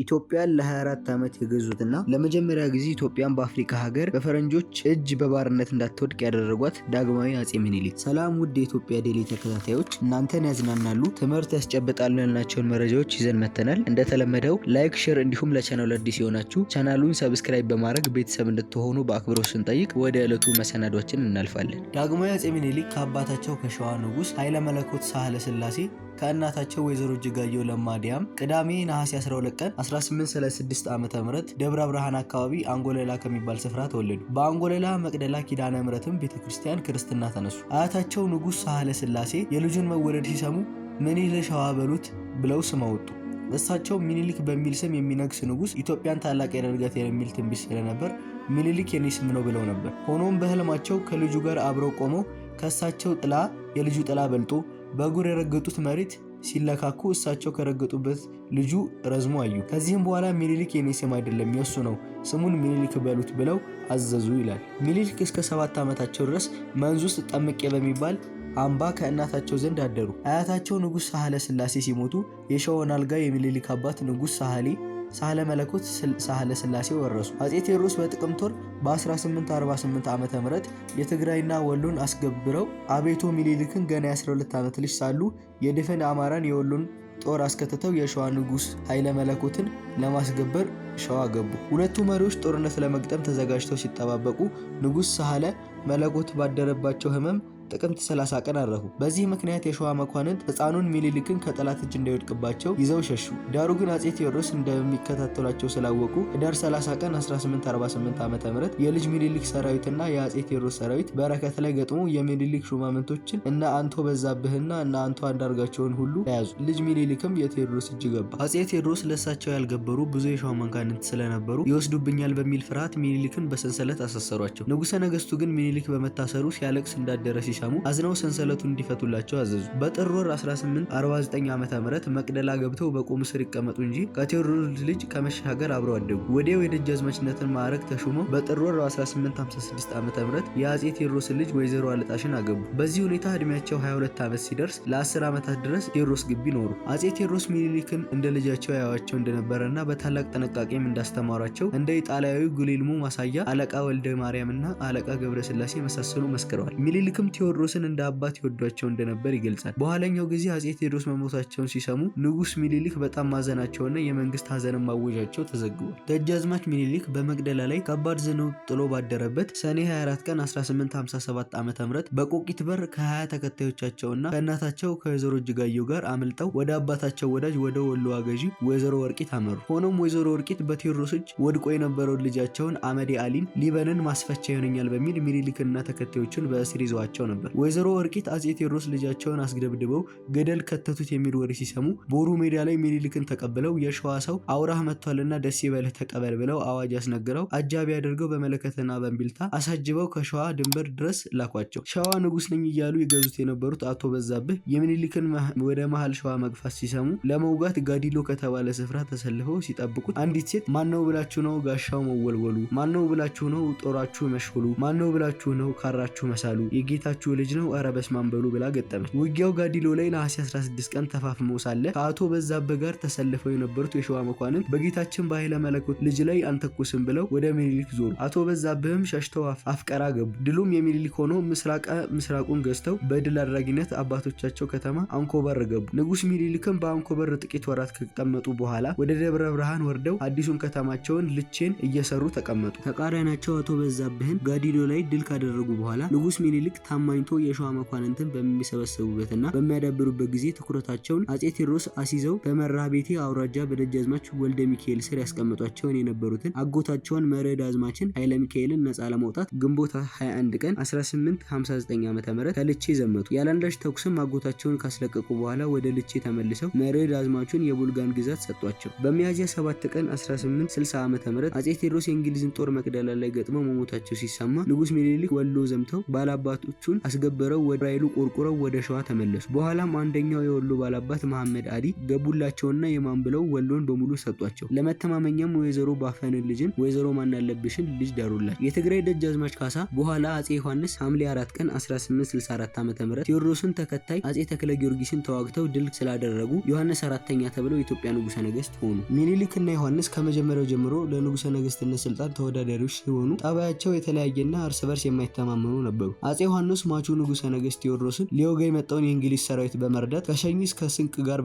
ኢትዮጵያን ለ24 ዓመት የገዙትና ለመጀመሪያ ጊዜ ኢትዮጵያን በአፍሪካ ሀገር በፈረንጆች እጅ በባርነት እንዳትወድቅ ያደረጓት ዳግማዊ አጼ ምኒልክ። ሰላም ውድ የኢትዮጵያ ዴሊ ተከታታዮች፣ እናንተን ያዝናናሉ፣ ትምህርት ያስጨብጣሉ ያልናቸውን መረጃዎች ይዘን መተናል። እንደተለመደው ላይክ፣ ሼር እንዲሁም ለቻናሉ አዲስ የሆናችሁ ቻናሉን ሰብስክራይብ በማድረግ ቤተሰብ እንድትሆኑ በአክብሮት ስንጠይቅ ወደ ዕለቱ መሰናዷችን እናልፋለን። ዳግማዊ አጼ ምኒልክ ከአባታቸው ከሸዋ ንጉስ ኃይለ መለኮት ሳህለ ስላሴ ከእናታቸው ወይዘሮ እጅጋየሁ ለማዲያም ቅዳሜ ነሐሴ 12 ቀን 1836 ዓ.ም ደብረ ብርሃን አካባቢ አንጎለላ ከሚባል ስፍራ ተወለዱ። በአንጎለላ መቅደላ ኪዳነ ምሕረትም ቤተክርስቲያን ክርስትና ተነሱ። አያታቸው ንጉስ ሳህለ ስላሴ የልጁን መወለድ ሲሰሙ ምኒልክ ሸዋ በሉት ብለው ስም አወጡ። እሳቸው ምኒልክ በሚል ስም የሚነግስ ንጉስ ኢትዮጵያን ታላቅ ያደርጋት የሚል ትንቢት ስለነበር ምኒልክ የኔ ስም ነው ብለው ነበር። ሆኖም በህልማቸው ከልጁ ጋር አብረው ቆመው ከእሳቸው ጥላ የልጁ ጥላ በልጦ በእግር የረገጡት መሬት ሲለካኩ እሳቸው ከረገጡበት ልጁ ረዝሞ አዩ። ከዚህም በኋላ ምኒልክ የኔ ስም አይደለም የሱ ነው፣ ስሙን ምኒልክ በሉት ብለው አዘዙ ይላል። ምኒልክ እስከ 7 ዓመታቸው ድረስ መንዝ ውስጥ ጠምቄ በሚባል አምባ ከእናታቸው ዘንድ አደሩ። አያታቸው ንጉስ ሳህለ ስላሴ ሲሞቱ የሸዋን አልጋ የምኒልክ አባት ንጉስ ሳህለ መለኮት ሳህለ ስላሴ ወረሱ። አጼ ቴዎድሮስ በጥቅምት ወር በ1848 ዓመተ ምህረት የትግራይና ወሎን አስገብረው አቤቶ ምኒልክን ገና የ12 ዓመት ልጅ ሳሉ የድፍን አማራን የወሎን ጦር አስከትተው የሸዋ ንጉስ ኃይለ መለኮትን ለማስገበር ሸዋ ገቡ። ሁለቱ መሪዎች ጦርነት ለመግጠም ተዘጋጅተው ሲጠባበቁ ንጉስ ሳህለ መለኮት ባደረባቸው ህመም ጥቅምት 30 ቀን አረፉ። በዚህ ምክንያት የሸዋ መኳንንት ህፃኑን ምኒልክን ከጠላት እጅ እንዳይወድቅባቸው ይዘው ሸሹ። ዳሩ ግን አጼ ቴዎድሮስ እንደሚከታተሏቸው ስላወቁ ህዳር 30 ቀን 1848 ዓ.ም የልጅ ምኒልክ ሰራዊትና የአጼ ቴዎድሮስ ሰራዊት በረከት ላይ ገጥሞ የምኒልክ ሹማምንቶችን እነ አንቶ በዛብህና እነ አንቶ አንዳርጋቸውን ሁሉ ተያዙ። ልጅ ምኒልክም የቴዎድሮስ እጅ ገባ። አጼ ቴዎድሮስ ለሳቸው ያልገበሩ ብዙ የሸዋ መኳንንት ስለነበሩ ይወስዱብኛል በሚል ፍርሃት ምኒልክን በሰንሰለት አሳሰሯቸው። ንጉሠ ነገስቱ ግን ምኒልክ በመታሰሩ ሲያለቅስ እንዳደረ ሲሰሙ አዝነው ሰንሰለቱን እንዲፈቱላቸው አዘዙ። በጥር ወር 1849 ዓ.ም መቅደላ ገብተው በቁም ስር ይቀመጡ እንጂ ከቴዎድሮስ ልጅ ከመሻገር አብረው አደጉ። ወዲያው የደጃዝማችነትን ማዕረግ ተሹመው በጥር ወር 1856 ዓ.ም የአጼ ቴዎድሮስ ልጅ ወይዘሮ አልጣሽን አገቡ። በዚህ ሁኔታ እድሜያቸው 22 ዓመት ሲደርስ ለ10 ዓመታት ድረስ ቴዎድሮስ ግቢ ኖሩ። አጼ ቴዎድሮስ ምኒልክን እንደ ልጃቸው ያዩዋቸው እንደነበረና በታላቅ ጥንቃቄም እንዳስተማሯቸው እንደ ኢጣሊያዊ ጉሊልሞ ማሳያ አለቃ ወልደ ማርያምና አለቃ ገብረስላሴ መሳሰሉ መስክረዋል። ምኒልክም ቴዎድሮስን እንደ አባት ይወዷቸው እንደነበር ይገልጻል። በኋላኛው ጊዜ አጼ ቴዎድሮስ መሞታቸውን ሲሰሙ ንጉስ ምኒልክ በጣም ማዘናቸውና የመንግስት ሀዘንን ማወጃቸው ተዘግቧል። ደጃዝማች ምኒልክ በመቅደላ ላይ ከባድ ዝናብ ጥሎ ባደረበት ሰኔ 24 ቀን 1857 ዓ.ም በቆቂት በር ከ20 ተከታዮቻቸውና ከእናታቸው ከወይዘሮ እጅጋየሁ ጋር አምልጠው ወደ አባታቸው ወዳጅ ወደ ወሎ አገዢ ወይዘሮ ወርቂት አመሩ። ሆኖም ወይዘሮ ወርቂት በቴዎድሮስ እጅ ወድቆ የነበረውን ልጃቸውን አመዴ አሊን ሊበንን ማስፈቻ ይሆነኛል በሚል ምኒልክና ተከታዮቹን በእስር ይዘዋቸው ነበር። ወይዘሮ ወርቂት አጼ ቴዎድሮስ ልጃቸውን አስገድድበው ገደል ከተቱት የሚል ወሬ ሲሰሙ ቦሩ ሜዳ ላይ ምኒልክን ተቀብለው የሸዋ ሰው አውራህ መጥቷልና ደስ ይበልህ ተቀበል ብለው አዋጅ አስነግረው አጃቢ አድርገው በመለከትና በእምቢልታ አሳጅበው ከሸዋ ድንበር ድረስ ላኳቸው። ሸዋ ንጉስ ነኝ እያሉ ይገዙት የነበሩት አቶ በዛብህ የምኒልክን ወደ መሃል ሸዋ መግፋት ሲሰሙ ለመውጋት ጋዲሎ ከተባለ ስፍራ ተሰልፈው ሲጠብቁት አንዲት ሴት ማነው ብላችሁ ነው ጋሻው መወልወሉ? ማነው ብላችሁ ነው ጦራችሁ መሽሁሉ? ማነው ብላችሁ ነው ካራችሁ መሳሉ? የጌታችሁ ልጅ ነው ኧረ በስመ አብ በሉ ብላ ገጠመች። ውጊያው ጋዲሎ ላይ ነሐሴ 16 ቀን ተፋፍመው ሳለ ከአቶ በዛብህ ጋር ተሰልፈው የነበሩት የሸዋ መኳንንት በጌታችን በኃይለ መለኮት ልጅ ላይ አንተኩስም ብለው ወደ ምኒልክ ዞሩ። አቶ በዛብህም ሸሽተው አፍቀራ ገቡ። ድሉም የምኒልክ ሆኖ ምስራቁን ገዝተው በድል አድራጊነት አባቶቻቸው ከተማ አንኮበር ገቡ። ንጉስ ምኒልክም በአንኮበር ጥቂት ወራት ከቀመጡ በኋላ ወደ ደብረ ብርሃን ወርደው አዲሱን ከተማቸውን ልቼን እየሰሩ ተቀመጡ። ተቃራኒያቸው አቶ በዛብህን ጋዲሎ ላይ ድል ካደረጉ በኋላ ንጉስ ምኒልክ ታማኝቶ የሸዋ መኳንንትን በሚሰበሰቡበትና በሚያዳብሩበት ጊዜ ትኩረታቸውን አጼ ቴዎድሮስ አሲዘው በመራ ቤቴ አውራጃ በደጃዝማች ወልደ ሚካኤል ስር ያስቀመጧቸውን የነበሩትን አጎታቸውን መርዕድ አዝማችን ኃይለ ሚካኤልን ነፃ ለማውጣት ግንቦት 21 ቀን 1859 ዓ.ም ከልቼ ዘመቱ። ያላንዳች ተኩስም አጎታቸውን ካስለቀቁ በኋላ ወደ ልቼ ተመልሰው መርዕድ አዝማቹን የቡልጋን ግዛት ሰጧቸው። በሚያዝያ 7 ቀን 1860 ዓ.ም አጼ ቴዎድሮስ የእንግሊዝን ጦር መቅደላ ላይ ገጥመው መሞታቸው ሲሰማ ንጉስ ምኒልክ ወሎ ዘምተው ባላባቶቹን አስገብረው ወደ ራይሉ ቆርቆረው ወደ ሸዋ ተመለሱ። በኋላም አንደኛው የወሎ ባላባት መሐመድ አሊ ገቡላቸውና የማን ብለው ወሎን በሙሉ ሰጧቸው። ለመተማመኛም ወይዘሮ ባፈንን ልጅን ወይዘሮ ማናለብሽን ልጅ ዳሩላቸው። የትግራይ ደጃዝማች ካሳ በኋላ አጼ ዮሐንስ ሐምሌ 4 ቀን 1864 ዓ.ም ቴዎድሮስን ተከታይ አጼ ተክለ ጊዮርጊስን ተዋግተው ድል ስላደረጉ ዮሐንስ አራተኛ ተብለው የኢትዮጵያ ንጉሠ ነገሥት ሆኑ። ሚኒሊክና ዮሐንስ ከመጀመሪያው ጀምሮ ለንጉሠ ነገሥትነት ስልጣን ተወዳዳሪዎች ሲሆኑ ጠባያቸው የተለያየና እርስ በርስ የማይተማመኑ ነበሩ። አጼ ዮሐንስ ሟቹ ንጉሠ ነገሥት ቴዎድሮስን ሊወጋ የመጣውን የእንግሊዝ ሰራዊት በመርዳት ከሸኝ እስከ ስንቅ ጋር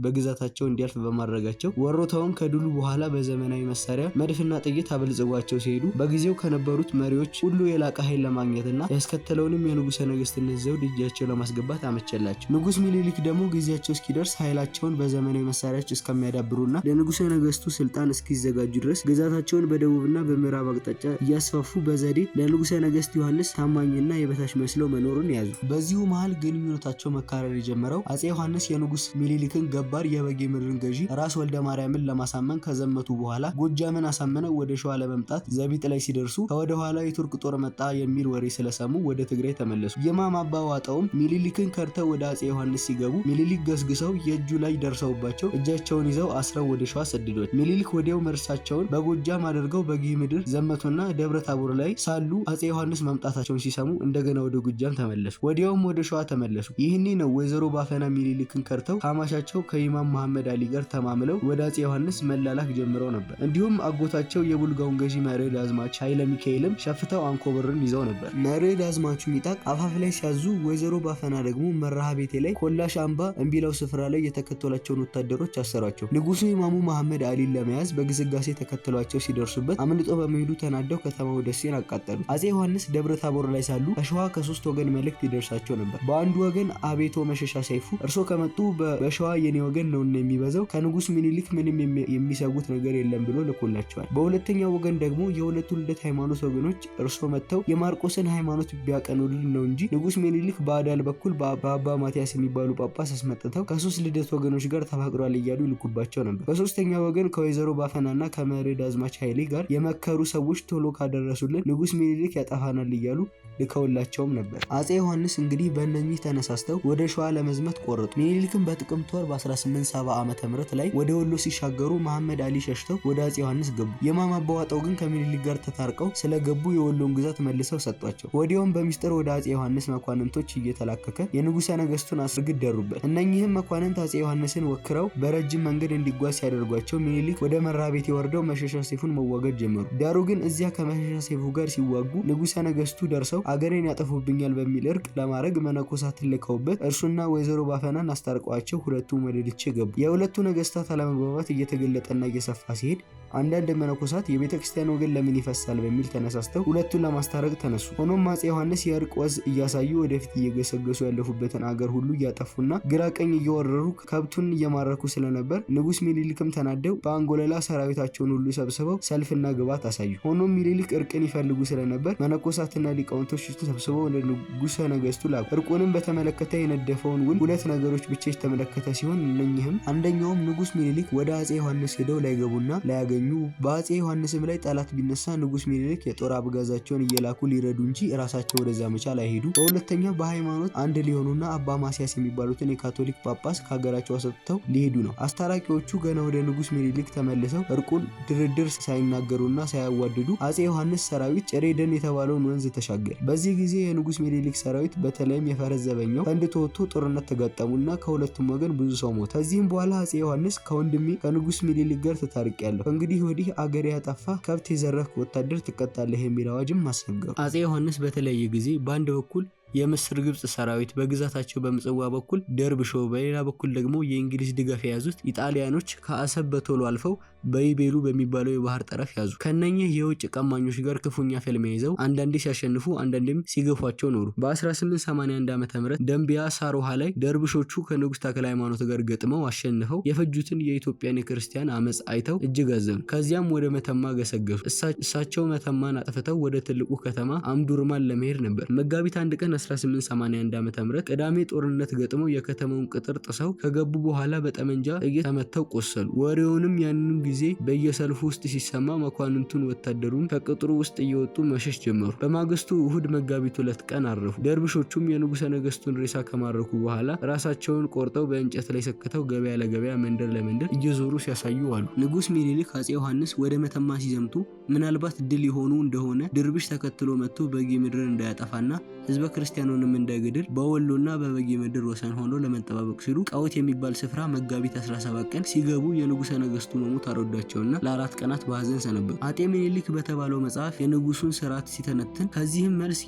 በግዛታቸው እንዲያልፍ በማድረጋቸው ወሮታውን ከድሉ በኋላ በዘመናዊ መሳሪያ መድፍና ጥይት አበልጽጓቸው ሲሄዱ በጊዜው ከነበሩት መሪዎች ሁሉ የላቀ ኃይል ለማግኘትና ያስከተለውንም የንጉሠ ነገሥትነት ዘውድ እጃቸው ለማስገባት አመቸላቸው። ንጉሥ ሚኒሊክ ደግሞ ጊዜያቸው እስኪደርስ ኃይላቸውን በዘመናዊ መሳሪያዎች እስከሚያዳብሩና ለንጉሠ ነገሥቱ ስልጣን እስኪዘጋጁ ድረስ ግዛታቸውን በደቡብና በምዕራብ አቅጣጫ እያስፋፉ በዘዴ ለንጉሠ ነገሥት ዮሐንስ ታማኝና የበታች መስለው መኖርን ያዙ። በዚሁ መሃል ግንኙነታቸው መካረር የጀመረው አጼ ዮሐንስ የንጉሥ ሚኒሊክን ገባር የበጌ ምድርን ገዢ ራስ ወልደ ማርያምን ለማሳመን ከዘመቱ በኋላ ጎጃምን አሳምነው ወደ ሸዋ ለመምጣት ዘቢጥ ላይ ሲደርሱ ከወደ ኋላ የቱርክ ጦር መጣ የሚል ወሬ ስለሰሙ ወደ ትግራይ ተመለሱ። የማማባ ዋጣውም ሚኒሊክን ከርተው ወደ አጼ ዮሐንስ ሲገቡ ሚኒሊክ ገስግሰው የእጁ ላይ ደርሰውባቸው እጃቸውን ይዘው አስረው ወደ ሸዋ ሰደዷቸው። ሚኒሊክ ወዲያው መርሳቸውን በጎጃም አድርገው በጊህ ምድር ዘመቱና ደብረ ታቦር ላይ ሳሉ አጼ ዮሐንስ መምጣታቸውን ሲሰሙ እንደገና ወደ ጎጃም ተመለሱ። ወዲያውም ወደ ሸዋ ተመለሱ። ይህኔ ነው ወይዘሮ ባፈና ሚኒሊክን ከርተው ካማሻቸው ከኢማም መሐመድ አሊ ጋር ተማምለው ወደ አጼ ዮሐንስ መላላክ ጀምረው ነበር። እንዲሁም አጎታቸው የቡልጋውን ገዢ መርዕድ አዝማች ኃይለ ሚካኤልም ሸፍተው አንኮበርን ይዘው ነበር። መርዕድ አዝማቹ ሚጣቅ አፋፍ ላይ ሲያዙ ወይዘሮ ባፈና ደግሞ መራሃ ቤቴ ላይ ኮላሽ አምባ እምቢላው ስፍራ ላይ የተከተሏቸውን ወታደሮች አሰሯቸው። ንጉሱ ኢማሙ መሐመድ አሊን ለመያዝ በግስጋሴ ተከተሏቸው ሲደርሱበት አምልጦ በመሄዱ ተናደው ከተማው ደሴን አቃጠሉ። አጼ ዮሐንስ ደብረ ታቦር ላይ ሳሉ ከሸዋ ከሶስት ወገን መልእክት ይደርሳቸው ነበር። በአንዱ ወገን አቤቶ መሸሻ ሰይፉ እርሶ ከመጡ በሸዋ የኔ ወገን ነውና የሚበዛው ከንጉስ ሚኒሊክ ምንም የሚሰጉት ነገር የለም ብሎ ልኮላቸዋል። በሁለተኛው ወገን ደግሞ የሁለቱ ልደት ሃይማኖት ወገኖች እርሶ መጥተው የማርቆስን ሃይማኖት ቢያቀኑልን ነው እንጂ ንጉስ ሚኒሊክ በአዳል በኩል በአባ ማቲያስ የሚባሉ ጳጳስ አስመጥተው ከሶስት ልደት ወገኖች ጋር ተፋቅሯል እያሉ ይልኩባቸው ነበር። በሶስተኛ ወገን ከወይዘሮ ባፈናና ከመርዕድ አዝማች ኃይሌ ጋር የመከሩ ሰዎች ቶሎ ካደረሱልን ንጉስ ሚኒሊክ ያጠፋናል እያሉ ልከውላቸውም ነበር። አጼ ዮሐንስ እንግዲህ በእነኚህ ተነሳስተው ወደ ሸዋ ለመዝመት ቆረጡ። ሚኒሊክም በጥቅምት ወር በ1870 ዓመተ ምህረት ላይ ወደ ወሎ ሲሻገሩ መሐመድ አሊ ሸሽተው ወደ አጼ ዮሐንስ ገቡ። የማማባ ዋጣው ግን ከሚኒሊክ ጋር ተታርቀው ስለገቡ የወሎን ግዛት መልሰው ሰጧቸው። ወዲያውም በሚስጥር ወደ አጼ ዮሐንስ መኳንንቶች እየተላከከ የንጉሠ ነገሥቱን አስርግድ ደሩበት። እነኚህም መኳንንት አጼ ዮሐንስን ወክረው በረጅም መንገድ እንዲጓዝ ሲያደርጓቸው ሚኒሊክ ወደ መራቤቴ ወርደው መሸሻ ሰይፉን መዋጋት ጀመሩ። ዳሩ ግን እዚያ ከመሸሻ ሰይፉ ጋር ሲዋጉ ንጉሠ ነገሥቱ ደርሰው አገሬን ያጠፉብኛል በሚል እርቅ ለማድረግ መነኮሳትን ልከውበት እርሱና ወይዘሮ ባፈናን አስታርቀዋቸው ሁለቱም ወደ ድቼ ገቡ። የሁለቱ ነገሥታት አለመግባባት እየተገለጠና እየሰፋ ሲሄድ አንዳንድ መነኮሳት የቤተክርስቲያን ወገን ለምን ይፈሳል በሚል ተነሳስተው ሁለቱን ለማስታረቅ ተነሱ። ሆኖም አጼ ዮሐንስ የእርቅ ወዝ እያሳዩ ወደፊት እየገሰገሱ ያለፉበትን አገር ሁሉ እያጠፉና ግራ ቀኝ እየወረሩ ከብቱን እየማረኩ ስለነበር ንጉስ ሚኒሊክም ተናደው በአንጎለላ ሰራዊታቸውን ሁሉ ሰብስበው ሰልፍና ግባት አሳዩ። ሆኖም ሚኒሊክ እርቅን ይፈልጉ ስለነበር መነኮሳትና ሊቃውንቶች ተሰብስበው ወደ ንጉሠ ነገሥቱ ላኩ። እርቁንም በተመለከተ የነደፈውን ውል ሁለት ነገሮች ብቻ የተመለከተ ሲሆን እነኚህም አንደኛውም ንጉስ ሚኒሊክ ወደ አጼ ዮሐንስ ሄደው ላይገቡና ላያገኙ በአጼ ዮሐንስም ላይ ጠላት ቢነሳ ንጉስ ሚኒሊክ የጦር አበጋዛቸውን እየላኩ ሊረዱ እንጂ ራሳቸው ወደዛ መቻ ላይሄዱ። በሁለተኛ በሃይማኖት አንድ ሊሆኑና አባ ማሲያስ የሚባሉትን የካቶሊክ ጳጳስ ከሀገራቸው አሰጥተው ሊሄዱ ነው። አስታራቂዎቹ ገና ወደ ንጉስ ሚኒሊክ ተመልሰው እርቁን ድርድር ሳይናገሩና ሳያዋድዱ አጼ ዮሐንስ ሰራዊት ጭሬደን የተባለውን ወንዝ ተሻገረ። በዚህ ጊዜ የንጉስ ሚኒሊክ ሰራዊት በተለይም የፈረስ ዘበኛው ፈንድቶ ወጥቶ ጦርነት ተጋጠሙና ከሁለቱም ወገን ብዙ ሰው ሞተ። ከዚህም በኋላ አጼ ዮሐንስ ከወንድሜ ከንጉስ ሚኒሊክ ጋር ተታርቄያለሁ፣ እንግዲህ ወዲህ አገር ያጠፋ ከብት የዘረፍክ ወታደር ትቀጣለህ የሚል አዋጅም አስነገሩ። አጼ ዮሐንስ በተለያየ ጊዜ በአንድ በኩል የምስር ግብጽ ሰራዊት በግዛታቸው በምጽዋ በኩል ደርብሾ በሌላ በኩል ደግሞ የእንግሊዝ ድጋፍ የያዙት ኢጣሊያኖች ከአሰብ በቶሎ አልፈው በይቤሉ በሚባለው የባህር ጠረፍ ያዙ። ከነኚህ የውጭ ቀማኞች ጋር ክፉኛ ፍልሚያ ይዘው አንዳንዴ ሲያሸንፉ አንዳንዴም ሲገፏቸው ኖሩ። በ1881 ዓ.ም ደንቢያ ሳሮሃ ላይ ደርብሾቹ ከንጉስ ተክለ ሃይማኖት ጋር ገጥመው አሸንፈው የፈጁትን የኢትዮጵያን የክርስቲያን አመጽ አይተው እጅግ አዘኑ። ከዚያም ወደ መተማ ገሰገሱ። እሳቸው መተማን አጥፍተው ወደ ትልቁ ከተማ አምዱርማን ለመሄድ ነበር። መጋቢት 1 ቀን 1881 ዓ.ም ቅዳሜ ጦርነት ገጥመው የከተማውን ቅጥር ጥሰው ከገቡ በኋላ በጠመንጃ ጥይት ተመተው ቆሰሉ። ወሬውንም ያንን ጊዜ በየሰልፉ ውስጥ ሲሰማ መኳንንቱን ወታደሩን ከቅጥሩ ውስጥ እየወጡ መሸሽ ጀመሩ። በማግስቱ እሁድ መጋቢት 2 ቀን አረፉ። ደርብሾቹም የንጉሠ ነገሥቱን ሬሳ ከማረኩ በኋላ ራሳቸውን ቆርጠው በእንጨት ላይ ሰክተው ገበያ ለገበያ መንደር ለመንደር እየዞሩ ሲያሳዩ አሉ። ንጉሥ ሚኒሊክ አፄ ዮሐንስ ወደ መተማ ሲዘምቱ ምናልባት ድል የሆኑ እንደሆነ ድርብሽ ተከትሎ መጥቶ በጌ ምድር እንዳያጠፋና ህዝበ ክርስቲያኑንም እንዳይገድል በወሎና በበጌ ምድር ወሰን ሆኖ ለመጠባበቅ ሲሉ ቀውት የሚባል ስፍራ መጋቢት 17 ቀን ሲገቡ የንጉሠ ነገሥቱ መሞት አረዷቸውና ለ4 ቀናት በሐዘን ሰነበቱ። አጤ ሚኒሊክ በተባለው መጽሐፍ የንጉሱን ስርዓት ሲተነትን ከዚህም መልስ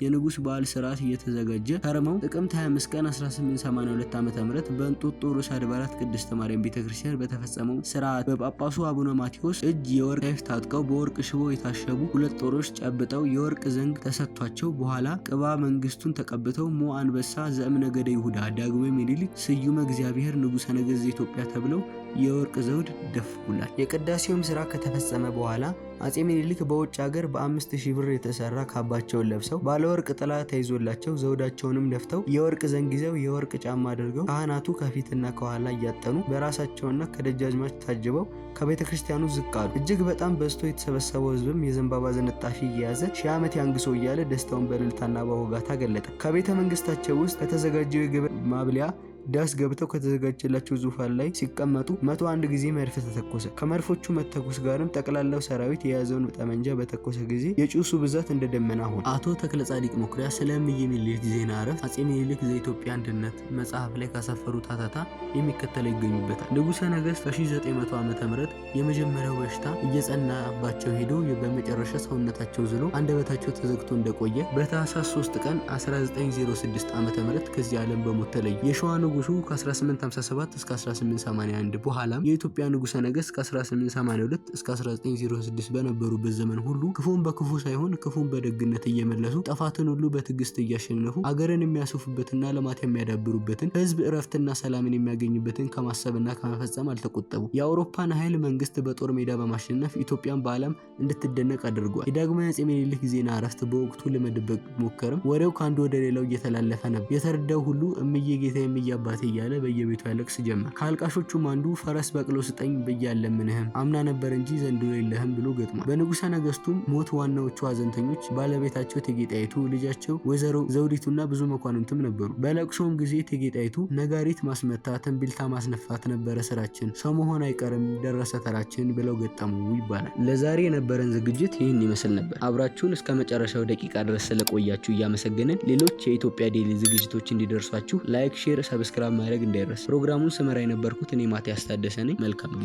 የንጉስ በዓል ስርዓት እየተዘጋጀ ከርመው ጥቅምት 25 ቀን 1882 ዓ.ም በእንጦጦ ርዕሰ አድባራት ቅድስት ማርያም ቤተክርስቲያን በተፈጸመው ስርዓት በጳጳሱ አቡነ ማቴዎስ እጅ የወርቅ ሰይፍ ታጥቀው በወርቅ ሽቦ የታሸጉ 2 ጦሮች ጨብጠው የወርቅ ዘንግ ተሰጥቷቸው በኋላ ቅባ መንግስቱን ተቀብተው ሞ አንበሳ ዘእምነገደ ይሁዳ ዳግማዊ ሚኒሊክ ስዩመ እግዚአብሔር ንጉሠ ነገሥት ዘኢትዮጵያ ተብለው የወርቅ ዘውድ ደፍውላል። የቅዳሴውም ስራ ከተፈጸመ በኋላ አፄ ሚኒሊክ በውጭ ሀገር በ5000 ብር የተሰራ ካባቸውን ለብሰው ባለወርቅ ጥላ ተይዞላቸው ዘውዳቸውንም ደፍተው የወርቅ ዘንግ ይዘው የወርቅ ጫማ አድርገው ካህናቱ ከፊትና ከኋላ እያጠኑ በራሳቸውና ከደጃዝማች ታጅበው ከቤተ ክርስቲያኑ ዝቅ አሉ። እጅግ በጣም በዝቶ የተሰበሰበው ህዝብም የዘንባባ ዝንጣፊ እየያዘ ሺህ ዓመት ያንግሶ እያለ ደስታውን በእልልታና በውጋታ ገለጠ። ከቤተ መንግስታቸው ውስጥ ከተዘጋጀው የግብር ማብሊያ ዳስ ገብተው ከተዘጋጀላቸው ዙፋን ላይ ሲቀመጡ 101 ጊዜ መድፍ ተተኮሰ። ከመድፎቹ መተኮስ ጋርም ጠቅላላው ሰራዊት የያዘውን ጠመንጃ በተኮሰ ጊዜ የጭሱ ብዛት እንደ ደመና ሆነ። አቶ ተክለ ጻዲቅ መኩሪያ ስለ እምዬ ሚኒሊክ ዜና ዕረፍት አፄ ሚኒሊክ ዘኢትዮጵያ አንድነት መጽሐፍ ላይ ካሰፈሩት ሀተታ የሚከተለው ይገኙበታል። ንጉሠ ነገሥት በ1900 ዓ.ም የመጀመሪያው በሽታ እየጸናባቸው ሄዶ በመጨረሻ ሰውነታቸው ዝሎ አንደበታቸው ተዘግቶ እንደቆየ በታኅሳስ 3 ቀን 1906 ዓ.ም ከዚህ ዓለም በሞት ተለዩ። የሸዋ ንጉሱ ከ1857 እስከ 1881 በኋላም የኢትዮጵያ ንጉሠ ነገሥት ከ1882 እስከ 1906 በነበሩበት ዘመን ሁሉ ክፉን በክፉ ሳይሆን ክፉን በደግነት እየመለሱ ጥፋትን ሁሉ በትዕግስት እያሸነፉ አገርን የሚያስፉበትና ልማት የሚያዳብሩበትን ህዝብ እረፍትና ሰላምን የሚያገኙበትን ከማሰብና ከመፈጸም አልተቆጠቡ። የአውሮፓን ኃይል መንግስት በጦር ሜዳ በማሸነፍ ኢትዮጵያን በዓለም እንድትደነቅ አድርጓል። የዳግማዊ አፄ ሚኒሊክ ዜና ዕረፍት በወቅቱ ለመደበቅ ሞከርም ወሬው ከአንዱ ወደ ሌላው እየተላለፈ ነበር። የተረዳው ሁሉ እምዬ ጌታ አባቴ እያለ በየቤቱ ያለቅስ ጀመር። ከአልቃሾቹም አንዱ ፈረስ በቅሎ ስጠኝ ብያለምንህም አምና ነበር እንጂ ዘንድሮ የለህም ብሎ ገጥሟል። በንጉሠ ነገሥቱም ሞት ዋናዎቹ ሀዘንተኞች ባለቤታቸው እቴጌ ጣይቱ፣ ልጃቸው ወይዘሮ ዘውዲቱና ብዙ መኳንንትም ነበሩ። በለቅሶም ጊዜ እቴጌ ጣይቱ ነጋሪት ማስመታት እምቢልታ ማስነፋት ነበረ ስራችን፣ ሰው መሆን አይቀርም ደረሰ ተራችን ብለው ገጠሙ ይባላል። ለዛሬ የነበረን ዝግጅት ይህን ይመስል ነበር። አብራችሁን እስከ መጨረሻው ደቂቃ ድረስ ስለቆያችሁ እያመሰገንን ሌሎች የኢትዮጵያ ዴይሊ ዝግጅቶች እንዲደርሷችሁ ላይክ፣ ሼር፣ ሰብስክራይብ ማድረግ እንዳይረሳ። ፕሮግራሙን ስመራ የነበርኩት እኔ ማቲያስ ታደሰ ነኝ። መልካም ጊዜ